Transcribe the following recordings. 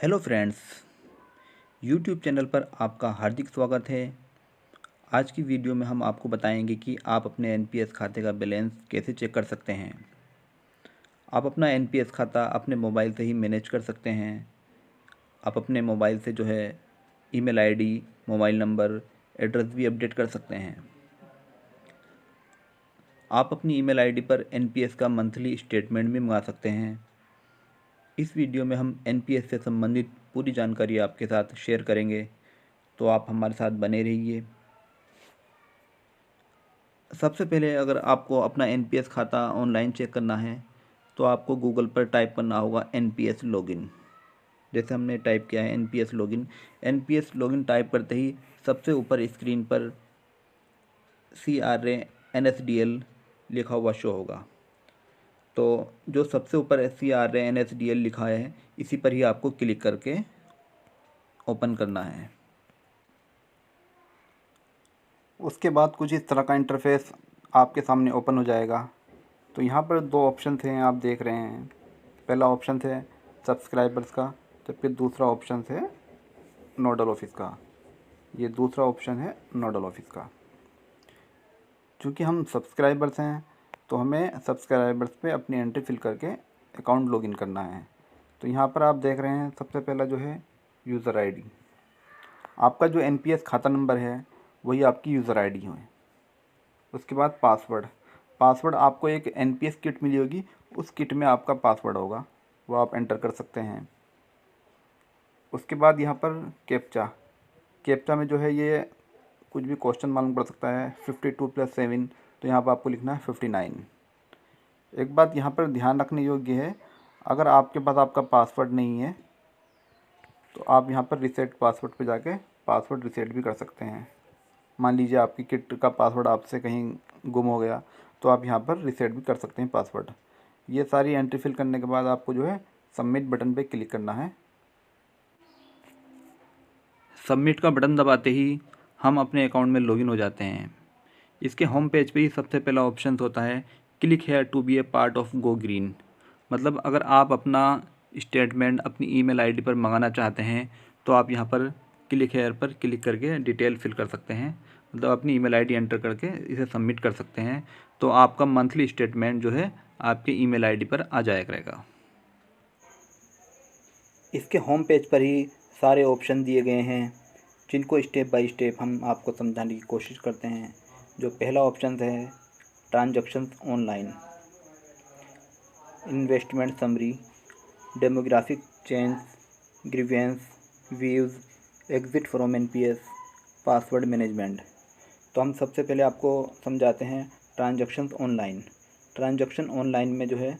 Hello friends, YouTube channel पर आपका हार्दिक स्वागत है। आज की वीडियो में हम आपको बताएंगे कि आप अपने एनपीएस खाते का बैलेंस कैसे चेक कर सकते हैं। आप अपना एनपीएस खाता अपने मोबाइल से ही मैनेज कर सकते हैं। आप अपने मोबाइल से email ID, mobile number, address भी अपडेट कर सकते हैं। आप अपनी ईमेल आईडी पर एनपीएस का मंथली स्टेटमेंट भी मंगा सकते हैं। इस वीडियो में हम एनपीएस से संबंधित पूरी जानकारी आपके साथ शेयर करेंगे, तो आप हमारे साथ बने रहिए। सबसे पहले अगर आपको अपना एनपीएस खाता ऑनलाइन चेक करना है तो आपको गूगल पर टाइप करना होगा एनपीएस लॉगिन। जैसे हमने टाइप किया है NPS login. NPS login type करते ही सबसे ऊपर स्क्रीन पर CRA-NSDL लिखा हुआ शो होगा। तो जो सबसे ऊपर CRA-NSDL लिखा है इसी पर ही आपको क्लिक करके ओपन करना है। उसके बाद कुछ इस तरह का इंटरफेस आपके सामने ओपन हो जाएगा। तो यहाँ पर दो ऑप्शन थे, आप देख रहे हैं। पहला ऑप्शन है सब्सक्राइबर्स का, जबकि दूसरा ऑप्शन है नोडल ऑफिस का। ये दूसरा ऑप्शन है नोडल ऑफिस का। चूँकि हम सब्सक्राइबर्स हैं तो हमें सब्सक्राइबर्स पे अपनी एंट्री फिल करके अकाउंट लॉगिन करना है। तो यहाँ पर आप देख रहे हैं सबसे पहला जो है यूज़र आईडी। आपका जो एनपीएस खाता नंबर है वही आपकी यूज़र आईडी है। उसके बाद पासवर्ड आपको एक एनपीएस किट मिली होगी, उस किट में आपका पासवर्ड होगा, वो आप एंटर कर सकते हैं। उसके बाद यहाँ पर कैप्चा में जो है ये कुछ भी क्वेश्चन मालूम पड़ सकता है। 52 + 7, तो यहाँ पर आपको लिखना है 59। एक बात यहाँ पर ध्यान रखने योग्य है, अगर आपके पास आपका पासवर्ड नहीं है तो आप यहाँ पर रिसेट पासवर्ड पे जाके पासवर्ड रिसेट भी कर सकते हैं। मान लीजिए आपकी किट का पासवर्ड आपसे कहीं गुम हो गया तो आप यहाँ पर रिसेट भी कर सकते हैं पासवर्ड। ये सारी एंट्री फिल करने के बाद आपको जो है सबमिट बटन पे क्लिक करना है। सबमिट का बटन दबाते ही हम अपने अकाउंट में लॉगिन हो जाते हैं। इसके होम पेज पे ही सबसे पहला ऑप्शन होता है click here to be a part of go green. मतलब अगर आप अपना स्टेटमेंट अपनी ईमेल आईडी पर मंगाना चाहते हैं तो आप यहाँ पर क्लिक हेयर पर क्लिक करके डिटेल फिल कर सकते हैं। मतलब अपनी ईमेल आईडी एंटर करके इसे सबमिट कर सकते हैं, तो आपका मंथली स्टेटमेंट जो है आपके ईमेल आईडी पर आ जाया करेगा। इसके होम पेज पर ही सारे ऑप्शन दिए गए हैं, जिनको स्टेप बाय स्टेप हम आपको समझाने की कोशिश करते हैं। जो पहला ऑप्शन है transactions online, investment summary, demographic change, grievance, views, exit from NPS, password management. तो हम सबसे पहले आपको समझाते हैं ट्रांजैक्शंस ऑनलाइन। ट्रांजैक्शन ऑनलाइन में जो है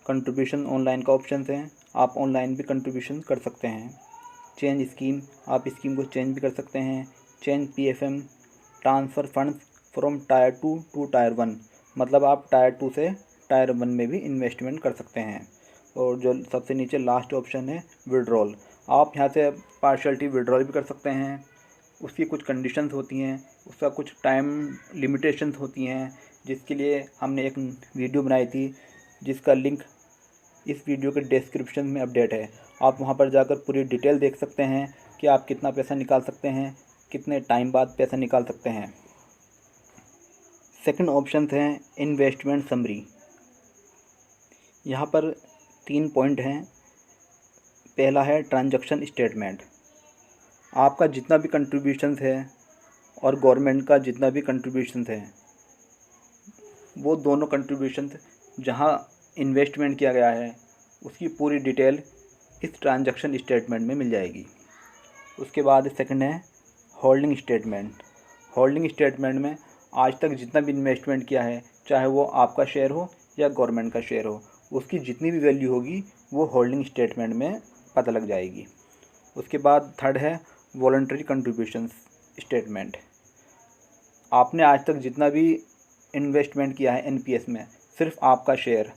कंट्रीब्यूशन ऑनलाइन का ऑप्शन है, आप ऑनलाइन भी कंट्रीब्यूशन कर सकते हैं। चेंज स्कीम, आप स्कीम को चेंज भी कर सकते हैं। Change PFM, transfer funds from tier 2 to tier 1, मतलब आप टायर 2 से टायर 1 में भी इन्वेस्टमेंट कर सकते हैं। और जो सबसे नीचे लास्ट ऑप्शन है विड्रॉल, आप यहाँ से पार्शलिटी विड्रॉल भी कर सकते हैं। उसकी कुछ कंडीशंस होती हैं, उसका कुछ टाइम लिमिटेशंस होती हैं, जिसके लिए हमने एक वीडियो बनाई थी, जिसका लिंक इस वीडियो के डिस्क्रिप्शन में अपडेट है। आप वहां पर जाकर पूरी डिटेल देख सकते हैं कि आप कितना पैसा निकाल सकते हैं, कितने टाइम बाद पैसा निकाल सकते हैं। सेकंड ऑप्शन है इन्वेस्टमेंट समरी। यहाँ पर 3 पॉइंट हैं। पहला है ट्रांजैक्शन स्टेटमेंट, आपका जितना भी कंट्रीब्यूशंस है और गवर्नमेंट का जितना भी कंट्रीब्यूशंस है, वो दोनों कंट्रीब्यूशंस जहाँ इन्वेस्टमेंट किया गया है उसकी पूरी डिटेल इस ट्रांजैक्शन स्टेटमेंट में मिल जाएगी। उसके बाद सेकंड है होल्डिंग स्टेटमेंट। होल्डिंग स्टेटमेंट में आज तक जितना भी इन्वेस्टमेंट किया है, चाहे वो आपका शेयर हो या गवर्नमेंट का शेयर हो, उसकी जितनी भी वैल्यू होगी वो होल्डिंग स्टेटमेंट में पता लग जाएगी। उसके बाद थर्ड है वॉलंटरी कंट्रीब्यूशंस स्टेटमेंट। आपने आज तक जितना भी इन्वेस्टमेंट किया है एनपीएस में, सिर्फ आपका शेयर,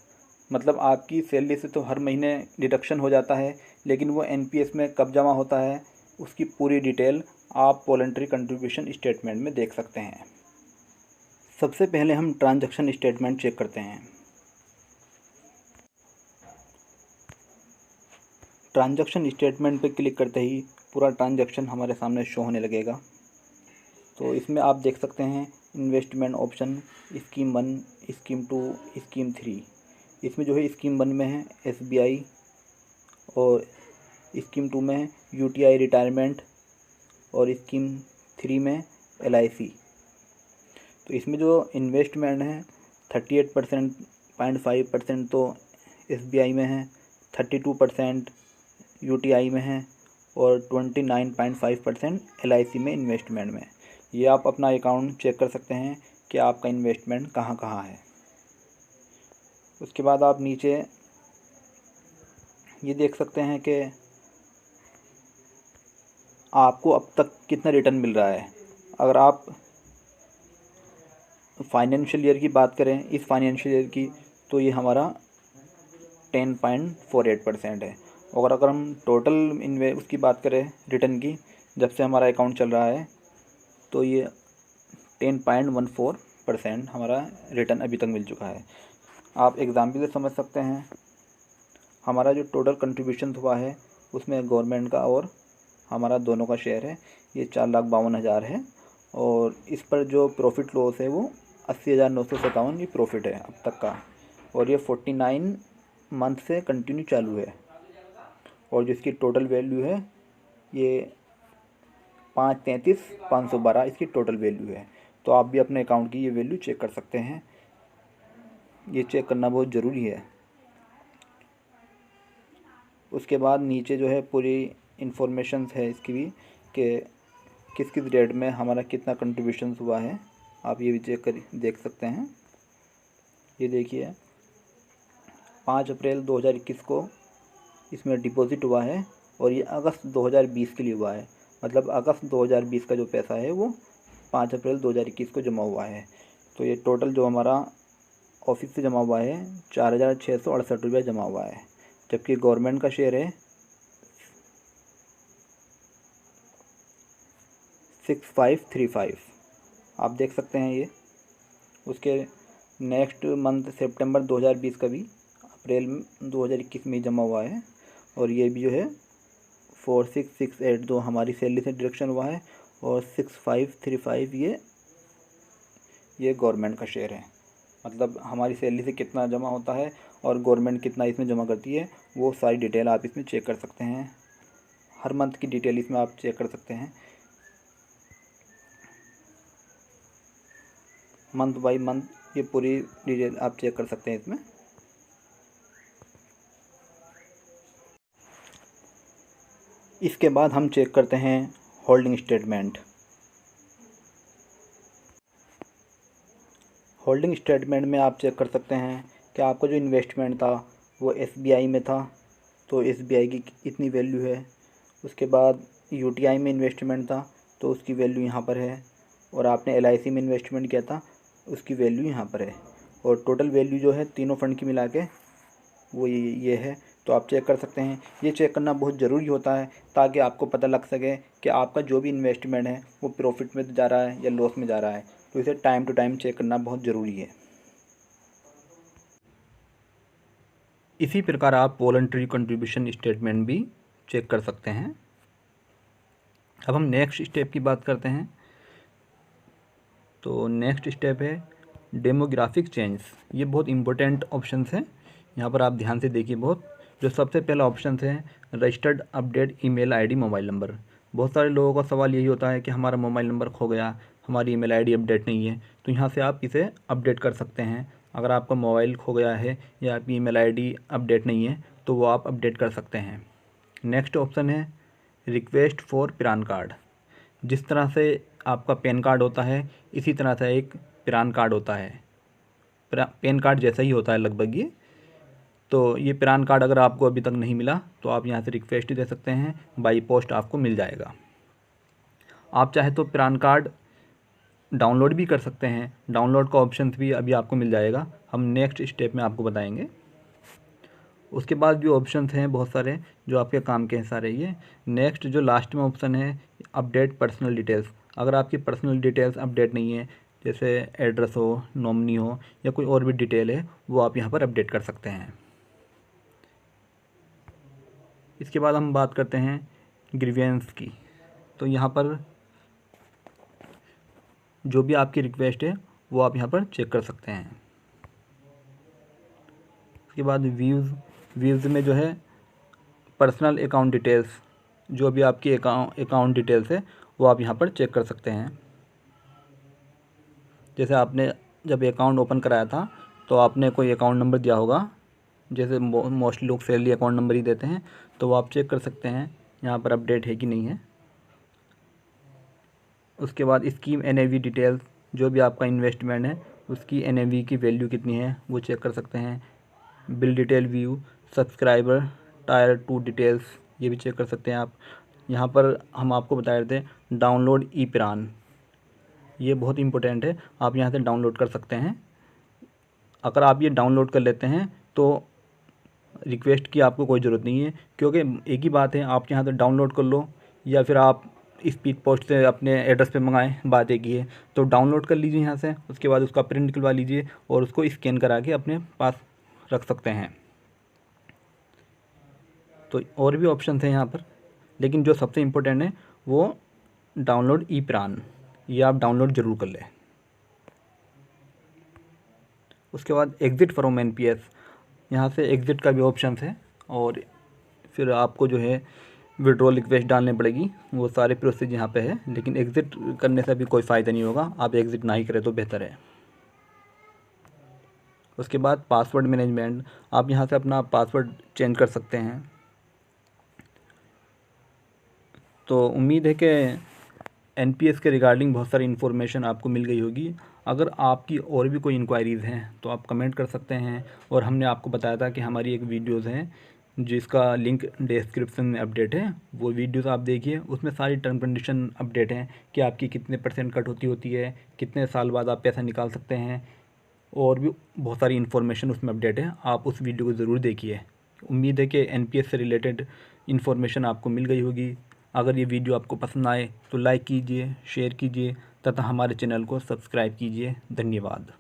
मतलब आपकी सैलरी से तो हर महीने डिडक्शन हो जाता है, लेकिन वो एनपीएस में कब जमा होता है उसकी पूरी डिटेल आप वॉलंटरी कंट्रीब्यूशन स्टेटमेंट में देख सकते हैं। सबसे पहले हम ट्रांजैक्शन स्टेटमेंट चेक करते हैं। ट्रांजैक्शन स्टेटमेंट पे क्लिक करते ही पूरा ट्रांजैक्शन हमारे सामने शो होने लगेगा। तो इसमें आप देख सकते हैं investment option, scheme 1, scheme 2, scheme 3। इसमें जो है स्कीम 1 में है SBI और स्कीम 2 में है UTI रिटायरमेंट और स्कीम 3 में LIC। तो इसमें जो इन्वेस्टमेंट है 38.5% तो SBI में है, 32% UTI में है और 29.5% LIC में इन्वेस्टमेंट में। ये आप अपना अकाउंट चेक कर सकते हैं कि आपका इन्वेस्टमेंट कहाँ कहाँ है। उसके बाद आप नीचे ये देख सकते हैं कि आपको अब तक कितना रिटर्न मिल रहा है। अगर आप फाइनेंशियल ईयर की बात करें, इस फाइनेंशियल ईयर की, तो ये हमारा 10.48% है। और अगर हम टोटल उसकी बात करें रिटर्न की, जब से हमारा अकाउंट चल रहा है, तो ये 10.14% हमारा रिटर्न अभी तक मिल चुका है। आप एग्ज़ाम्पल से समझ सकते हैं, हमारा जो टोटल कंट्रीब्यूशन हुआ है उसमें गवर्नमेंट का और हमारा दोनों का शेयर है, ये 4,52,000 है। और इस पर जो प्रॉफिट लॉस है वो 80,957 ये प्रॉफिट है अब तक का। और ये 49 मंथ से कंटिन्यू चालू है। और जिसकी टोटल वैल्यू है ये 533,512 इसकी टोटल वैल्यू है। तो आप भी अपने अकाउंट की ये वैल्यू चेक कर सकते हैं। ये चेक करना बहुत ज़रूरी है। उसके बाद नीचे जो है पूरी इन्फॉर्मेशन है इसकी भी कि किस किस डेट में हमारा कितना कंट्रीब्यूशन हुआ है। आप ये भी चेक कर देख सकते हैं। ये देखिए 5 अप्रैल 2021 को इसमें डिपॉज़िट हुआ है और ये अगस्त 2020 के लिए हुआ है। मतलब अगस्त 2020 का जो पैसा है वो 5 अप्रैल 2021 को जमा हुआ है। तो ये टोटल जो हमारा ऑफिस से जमा हुआ है 4,668 रुपया जमा हुआ है। जबकि गवर्नमेंट का शेयर है 6535, आप देख सकते हैं ये। उसके नेक्स्ट मंथ सितंबर 2020 का भी अप्रैल 2021 में जमा हुआ है। और ये भी जो है 4668 हमारी सैलरी से डिडक्शन हुआ है और 6535 ये गवर्नमेंट का शेयर है। मतलब हमारी सैलरी से कितना जमा होता है और गवर्नमेंट कितना इसमें जमा करती है, वो सारी डिटेल आप इसमें चेक कर सकते हैं। हर मंथ की डिटेल इसमें आप चेक कर सकते हैं। मंथ बाय मंथ ये पूरी डिटेल आप चेक कर सकते हैं इसमें। इसके बाद हम चेक करते हैं होल्डिंग स्टेटमेंट। होल्डिंग स्टेटमेंट में आप चेक कर सकते हैं कि आपका जो इन्वेस्टमेंट था वो SBI में था, तो SBI की इतनी वैल्यू है। उसके बाद UTI में इन्वेस्टमेंट था तो उसकी वैल्यू यहाँ पर है। और आपने LIC में इन्वेस्टमेंट किया था, उसकी वैल्यू यहाँ पर है। और टोटल वैल्यू जो है तीनों फंड की मिला के वो ये है। तो आप चेक कर सकते हैं। ये चेक करना बहुत ज़रूरी होता है ताकि आपको पता लग सके कि आपका जो भी इन्वेस्टमेंट है वो प्रॉफिट में जा रहा है या लॉस में जा रहा है। तो इसे टाइम टू टाइम चेक करना बहुत ज़रूरी है। इसी प्रकार आप वॉलंटरी कंट्रीब्यूशन स्टेटमेंट भी चेक कर सकते हैं। अब हम नेक्स्ट स्टेप की बात करते हैं। तो नेक्स्ट स्टेप है डेमोग्राफिक चेंज। ये बहुत इंपॉर्टेंट ऑप्शंस हैं, यहाँ पर आप ध्यान से देखिए। बहुत जो सबसे पहला ऑप्शन है registered update email ID mobile number. बहुत सारे लोगों का सवाल यही होता है कि हमारा मोबाइल नंबर खो गया, हमारी ईमेल आईडी अपडेट नहीं है। तो यहाँ से आप इसे अपडेट कर सकते हैं। अगर आपका मोबाइल खो गया है या आपकी ईमेल आईडी अपडेट नहीं है तो वो आप अपडेट कर सकते हैं। नेक्स्ट ऑप्शन है रिक्वेस्ट फॉर पैन कार्ड। जिस तरह से आपका पैन कार्ड होता है इसी तरह से एक पैन कार्ड होता है। पैन कार्ड जैसा ही होता है लगभग ये। तो ये पैन कार्ड अगर आपको अभी तक नहीं मिला तो आप यहाँ से रिक्वेस्ट दे सकते हैं, बाई पोस्ट आपको मिल जाएगा। आप चाहे तो पैन कार्ड डाउनलोड भी कर सकते हैं, डाउनलोड का ऑप्शन भी अभी आपको मिल जाएगा। हम नेक्स्ट स्टेप में आपको बताएंगे। उसके बाद जो ऑप्शन हैं बहुत सारे जो आपके काम के हैं सारे ये। नेक्स्ट जो लास्ट में ऑप्शन है अपडेट पर्सनल डिटेल्स। अगर आपकी पर्सनल डिटेल्स अपडेट नहीं है, जैसे एड्रेस हो, नॉमिनी हो या कोई और भी डिटेल है, वो आप यहाँ पर अपडेट कर सकते हैं। इसके बाद हम बात करते हैं ग्रीवेंस की। तो यहाँ पर जो भी आपकी रिक्वेस्ट है वो आप यहाँ पर चेक कर सकते हैं। इसके बाद व्यूज़ में जो है पर्सनल अकाउंट डिटेल्स, जो भी आपकी अकाउंट डिटेल्स है वो आप यहाँ पर चेक कर सकते हैं। जैसे आपने जब अकाउंट ओपन कराया था तो आपने कोई अकाउंट नंबर दिया होगा, जैसे मोस्टली लोग सैलरी अकाउंट नंबर ही देते हैं, तो वो आप चेक कर सकते हैं यहाँ पर अपडेट है कि नहीं है। उसके बाद स्कीम NAV डिटेल्स, जो भी आपका इन्वेस्टमेंट है उसकी NAV की वैल्यू कितनी है वो चेक कर सकते हैं। Bill detail view, subscriber tyre 2 details, ये भी चेक कर सकते हैं आप। यहाँ पर हम आपको बता रहे थे डाउनलोड ई प्रान, ये बहुत इंपॉर्टेंट है, आप यहाँ से डाउनलोड कर सकते हैं। अगर आप ये डाउनलोड कर लेते हैं तो रिक्वेस्ट की आपको कोई ज़रूरत नहीं है, क्योंकि एक ही बात है, आप यहाँ से डाउनलोड कर लो या फिर आप स्पीड पोस्ट से अपने एड्रेस पे मंगाएं, बात एक ही है। तो डाउनलोड कर लीजिए यहाँ से, उसके बाद उसका प्रिंट निकलवा लीजिए और उसको स्कैन करा के अपने पास रख सकते हैं। तो और भी ऑप्शन हैं यहाँ पर, लेकिन जो सबसे इम्पोर्टेंट है वो डाउनलोड ई प्रान, ये आप डाउनलोड ज़रूर कर लें। उसके बाद एग्ज़िट फ्रॉम NPS, यहाँ से एग्ज़िट का भी ऑप्शन है और फिर आपको जो है विड्रॉल रिक्वेस्ट डालनी पड़ेगी, वो सारे प्रोसेस यहाँ पे है, लेकिन एग्ज़िट करने से भी कोई फ़ायदा नहीं होगा, आप एग्ज़िट ना ही करें तो बेहतर है। उसके बाद पासवर्ड मैनेजमेंट, आप यहाँ से अपना पासवर्ड चेंज कर सकते हैं। तो उम्मीद है कि NPS के रिगार्डिंग बहुत सारी इन्फॉर्मेशन आपको मिल गई होगी। अगर आपकी और भी कोई इंक्वायरीज़ हैं तो आप कमेंट कर सकते हैं। और हमने आपको बताया था कि हमारी एक वीडियोज़ है जिसका लिंक डिस्क्रिप्शन में अपडेट है, वो वीडियोज़ आप देखिए, उसमें सारी टर्म कंडीशन अपडेट हैं कि आपकी कितने % कट होती है, कितने साल बाद आप पैसा निकाल सकते हैं, और भी बहुत सारी इन्फॉर्मेशन उसमें अपडेट है, आप उस वीडियो को ज़रूर देखिए। उम्मीद है कि NPS से रिलेटेड इन्फॉर्मेशन आपको मिल गई होगी। अगर ये वीडियो आपको पसंद आए तो लाइक कीजिए, शेयर कीजिए तथा हमारे चैनल को सब्सक्राइब कीजिए। धन्यवाद।